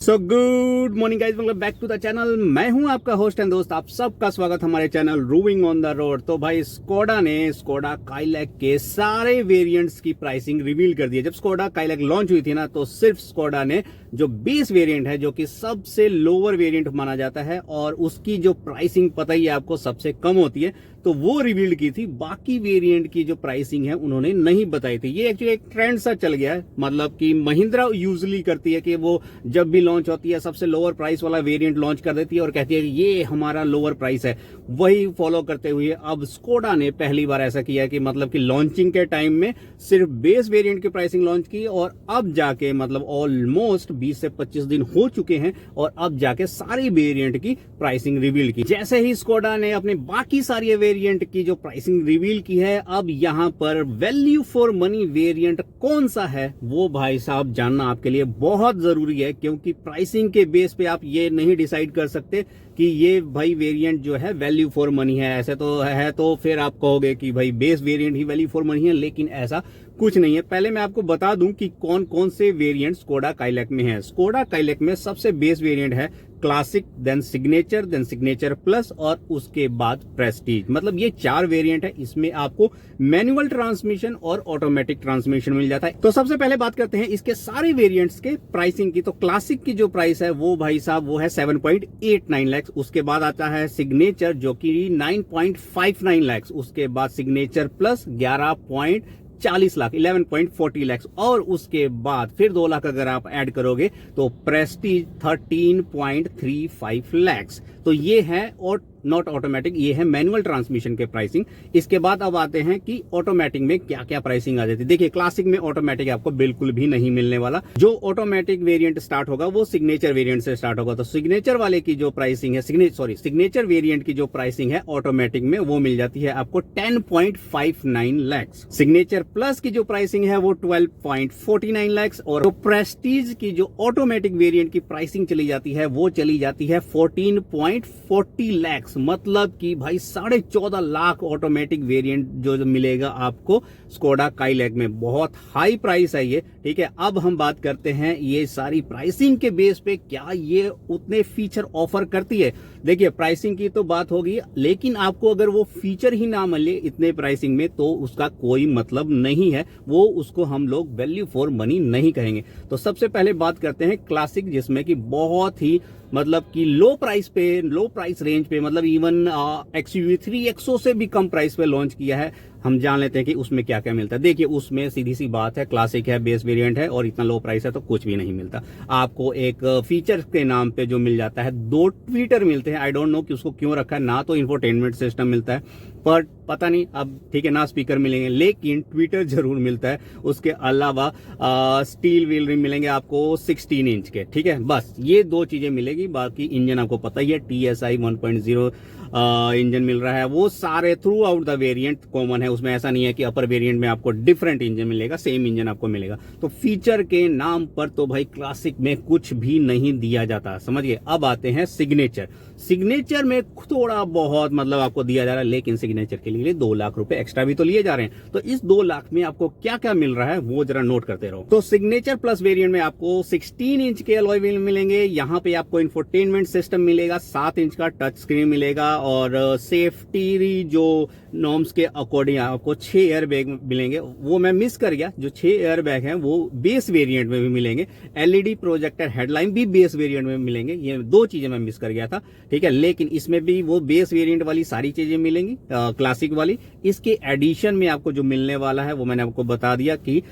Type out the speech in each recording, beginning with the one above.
So good morning guys, welcome back to the channel. मैं हूं आपका होस्ट एंड दोस्त, आप सबका स्वागत हमारे channel roving on the road. तो भाई स्कोडा काइलैक के सारे वेरिएंट्स की प्राइसिंग रिवील कर दी है। जब स्कोडा काइलैक लॉन्च हुई थी ना, तो सिर्फ स्कोडा ने जो बेस वेरिएंट है, जो कि सबसे लोअर वेरिएंट माना जाता है और उसकी जो प्राइसिंग पता ही है आपको सबसे कम होती है, तो वो रिवील की थी। बाकी वेरिएंट की जो प्राइसिंग है उन्होंने नहीं बताई थी। ये एक्चुअली एक ट्रेंड सा चल गया है, मतलब कि महिंद्रा यूजुअली करती है कि वो जब भी लॉन्च होती है सबसे लोअर प्राइस वाला वेरिएंट लॉन्च कर देती है और कहती है कि ये हमारा लोअर प्राइस है। वही फॉलो करते हुए अब स्कोडा ने पहली बार ऐसा किया कि मतलब कि लॉन्चिंग के टाइम में सिर्फ बेस वेरिएंट की प्राइसिंग लॉन्च की और अब जाके मतलब ऑलमोस्ट 20 से 25 दिन हो चुके हैं और अब जाके सारी वेरिएंट की प्राइसिंग रिवील की। जैसे ही स्कोडा ने अपने बाकी सारी वेरिएंट की जो प्राइसिंग रिवील की है, अब यहां पर वैल्यू फॉर मनी वेरिएंट कौन सा है वो भाई साहब जानना आपके लिए बहुत जरूरी है, क्योंकि प्राइसिंग के बेस पे आप ये नहीं डिसाइड कर सकते कि ये भाई वेरिएंट जो है वैल्यू फॉर मनी है। ऐसे तो फिर आप कहोगे कि भाई base variant he value for money है, लेकिन ऐसा कुछ नहीं है। पहले मैं आपको बता दूं कि कौन कौन से वेरिएंट स्कोडा काइलैक में है। स्कोडा काइलैक में सबसे बेस वेरिएंट है क्लासिक, देन सिग्नेचर प्लस और उसके बाद प्रेस्टीज। मतलब ये 4 वेरिएंट है। इसमें आपको मैनुअल ट्रांसमिशन और ऑटोमेटिक ट्रांसमिशन मिल जाता है। तो सबसे पहले बात करते हैं इसके सारे वेरिएंट्स के प्राइसिंग की। तो क्लासिक की जो प्राइस है वो भाई साहब वो है 7.89 लाख। उसके बाद आता है सिग्नेचर जो कि 9.59 लाख। उसके बाद सिग्नेचर प्लस 11.40 लाख, 11.40 लाख। और उसके बाद फिर 2 लाख अगर आप ऐड करोगे तो प्रेस्टीज 13.35 लाख। तो ये है और नॉट ऑटोमेटिक, ये है मैनुअल ट्रांसमिशन के प्राइसिंग। इसके बाद अब आते हैं कि ऑटोमेटिक में क्या क्या प्राइसिंग आ जाती है। देखिए क्लासिक में ऑटोमेटिक आपको बिल्कुल भी नहीं मिलने वाला। जो ऑटोमेटिक वेरिएंट स्टार्ट होगा वो सिग्नेचर वेरिएंट से स्टार्ट होगा। तो सिग्नेचर वाले की जो प्राइसिंग है, सिग्नेचर वेरिएंट की जो प्राइसिंग है ऑटोमेटिक में वो मिल जाती है आपको 10.59 लाख। सिग्नेचर प्लस की जो प्राइसिंग है वो 12.49 लाख। और प्रेस्टीज की जो ऑटोमेटिक वेरिएंट की प्राइसिंग चली जाती है वो चली जाती है 14.40 लाख। मतलब कि भाई 14.5 लाख ऑटोमेटिक वेरिएंट जो मिलेगा आपको स्कोडा काइलैक में। बहुत हाई प्राइस है ये, ठीक है। अब हम बात करते हैं ये सारी प्राइसिंग के बेस पे क्या ये उतने फीचर ऑफर करती है। देखिए प्राइसिंग की तो बात होगी, लेकिन आपको अगर वो फीचर ही ना मिले इतने प्राइसिंग में तो उसका कोई मतलब नहीं है। वो उसको हम लोग वैल्यू फॉर मनी नहीं कहेंगे। तो सबसे पहले बात करते हैं क्लासिक, जिसमें कि बहुत ही मतलब कि लो प्राइस रेंज पे, मतलब इवन XUV3 एक्सो से भी कम प्राइस पे लॉन्च किया है। हम जान लेते हैं कि उसमें क्या क्या मिलता है। देखिए उसमें सीधी सी बात है, क्लासिक है, बेस वेरिएंट है और इतना लो प्राइस है तो कुछ भी नहीं मिलता आपको। एक फीचर के नाम पे जो मिल जाता है 2 ट्विटर मिलते हैं। आई डोंट नो कि उसको क्यों रखा है। ना तो इंफोटेनमेंट सिस्टम मिलता है, पर पता नहीं अब, ठीक है ना, स्पीकर मिलेंगे, लेकिन ट्विटर जरूर मिलता है। उसके अलावा स्टील व्हील मिलेंगे आपको 16 इंच के, ठीक है। बस ये 2 चीजें मिलेगी। बाकी इंजन आपको पता ही है, TSI 1.0 इंजन मिल रहा है। वो सारे through out the variant common है। उसमें ऐसा नहीं है कि अपर वेरिएंट में आपको डिफरेंट इंजन मिलेगा, सेम इंजन आपको मिलेगा। तो फीचर के नाम पर तो भाई क्लासिक में कुछ भी नहीं दिया जाता, समझिए। अब आते हैं सिग्नेचर में थोड़ा बहुत मतलब आपको दिया जा रहा है, लेकिन सिग्नेचर के लिए 2 लाख रुपए एक्स्ट्रा भी तो लिए जा रहे हैं। तो इस 2 लाख में आपको क्या क्या मिल रहा है वो जरा नोट करते रहो। तो सिग्नेचर प्लस वेरिएंट में आपको 16 इंच के अलॉय व्हील मिलेंगे। यहाँ पे आपको इंफोटेनमेंट सिस्टम मिलेगा, 7 इंच का टच स्क्रीन मिलेगा और सेफ्टी जो नॉर्म्स के अकॉर्डिंग आपको 6 एयर बैग मिलेंगे। वो मैं मिस कर गया, जो 6 एयर बैग हैं वो बेस वेरिएंट में भी मिलेंगे। LED प्रोजेक्टर हेडलाइन भी बेस वेरिएंट में मिलेंगे। ये 2 चीजें मैं मिस कर गया था, ठीक है। लेकिन इसमें भी वो बेस वेरिएंट वाली सारी चीजें मिलेंगी, क्लासिक वाली। इसके एडिशन में आपको जो मिलने वाला है वो मैंने आपको बता दिया कि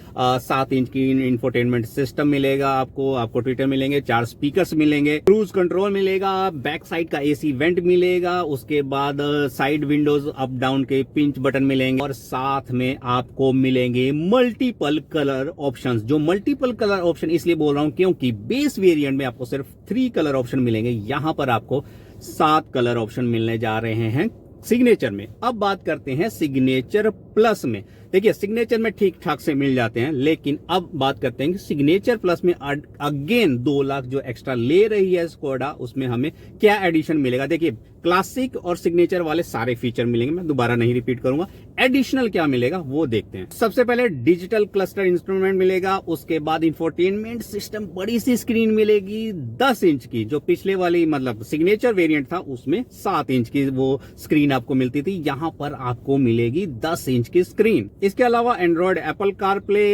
7 इंच की इंफोटेनमेंट सिस्टम मिलेगा आपको ट्विटर मिलेंगे, 4 स्पीकर्स मिलेंगे, क्रूज कंट्रोल मिलेगा, बैक साइड का AC वेंट मिलेगा। उसके बाद साइड विंडोज अप डाउन के पिंच बटन मिलेंगे और साथ में आपको मिलेंगे मल्टीपल कलर ऑप्शंस। जो मल्टीपल कलर ऑप्शन इसलिए बोल रहा हूं क्योंकि बेस वेरिएंट में आपको सिर्फ 3 कलर ऑप्शन मिलेंगे, यहां पर आपको 7 कलर ऑप्शन मिलने जा रहे हैं सिग्नेचर में। अब बात करते हैं सिग्नेचर प्लस में। देखिए सिग्नेचर में ठीक ठाक से मिल जाते हैं, लेकिन अब बात करते हैं कि सिग्नेचर प्लस में अगेन 2 लाख जो एक्स्ट्रा ले रही है स्कोडा, उसमें हमें क्या एडिशन मिलेगा। देखिए क्लासिक और सिग्नेचर वाले सारे फीचर मिलेंगे, मैं दोबारा नहीं रिपीट करूंगा। एडिशनल क्या मिलेगा वो देखते हैं। सबसे पहले डिजिटल क्लस्टर इंस्ट्रूमेंट मिलेगा, उसके बाद इंफोटेनमेंट सिस्टम, बड़ी सी स्क्रीन मिलेगी 10 इंच की, जो पिछले वाली मतलब सिग्नेचर वेरिएंट था उसमें 7 इंच की वो स्क्रीन आपको मिलती थी, यहां पर आपको मिलेगी 10 इंच की स्क्रीन। इसके अलावा Android, Apple CarPlay,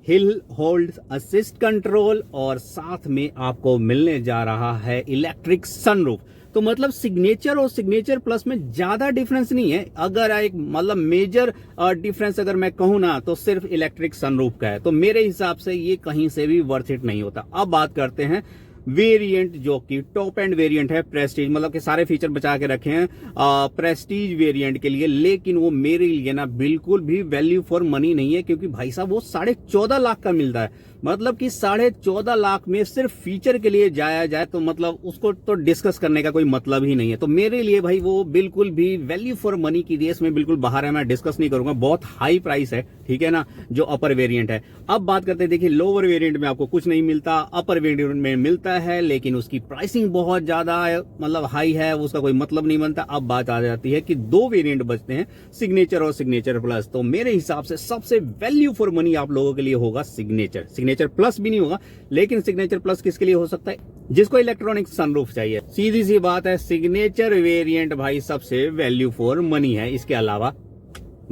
hill hold assist control और साथ में आपको मिलने जा रहा है इलेक्ट्रिक सनरूफ। तो मतलब सिग्नेचर और सिग्नेचर प्लस में ज्यादा डिफरेंस नहीं है। अगर एक मतलब मेजर डिफरेंस अगर मैं कहूं ना तो सिर्फ इलेक्ट्रिक सनरूफ का है, तो मेरे हिसाब से ये कहीं से भी वर्थ इट नहीं होता। अब बात करते हैं वेरिएंट, जो कि टॉप एंड वेरिएंट है प्रेस्टीज, मतलब कि सारे फीचर बचा के रखे हैं प्रेस्टीज वेरिएंट के लिए, लेकिन वो मेरे लिए ना बिल्कुल भी वैल्यू फॉर मनी नहीं है, क्योंकि भाई साहब वो 14.5 लाख का मिलता है। मतलब कि 14.5 लाख में सिर्फ फीचर के लिए जाया जाए तो मतलब उसको तो डिस्कस करने का कोई मतलब ही नहीं है। तो मेरे लिए भाई वो बिल्कुल भी वैल्यू फॉर मनी की रेस में बिल्कुल बाहर है, मैं डिस्कस नहीं करूंगा। बहुत हाई प्राइस है, ठीक है ना, जो अपर वेरिएंट है। अब बात करते हैं, देखिए लोअर वेरिएंट में आपको कुछ नहीं मिलता, अपर वेरिएंट में मिलता है, लेकिन उसकी प्राइसिंग बहुत ज्यादा मतलब हाई है, उसका कोई मतलब नहीं बनता। अब बात आ जाती है कि 2 वेरिएंट बचते हैं, सिग्नेचर और सिग्नेचर प्लस। तो मेरे हिसाब से सबसे वैल्यू फॉर मनी आप लोगों के लिए होगा सिग्नेचर। सिग्नेचर प्लस भी नहीं होगा, लेकिन सिग्नेचर प्लस किसके लिए हो सकता है, जिसको इलेक्ट्रॉनिक सनरूफ चाहिए। सीधी सी बात है, सिग्नेचर वेरिएंट भाई सबसे वैल्यू फॉर मनी है। इसके अलावा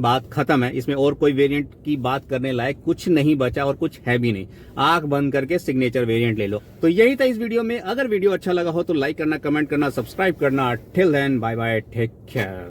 बात खत्म है, इसमें और कोई वेरिएंट की बात करने लायक कुछ नहीं बचा और कुछ है भी नहीं। आंख बंद करके सिग्नेचर वेरिएंट ले लो। तो यही था इस वीडियो में। अगर वीडियो अच्छा लगा हो तो लाइक करना, कमेंट करना, सब्सक्राइब करना। Till then bye bye, take care.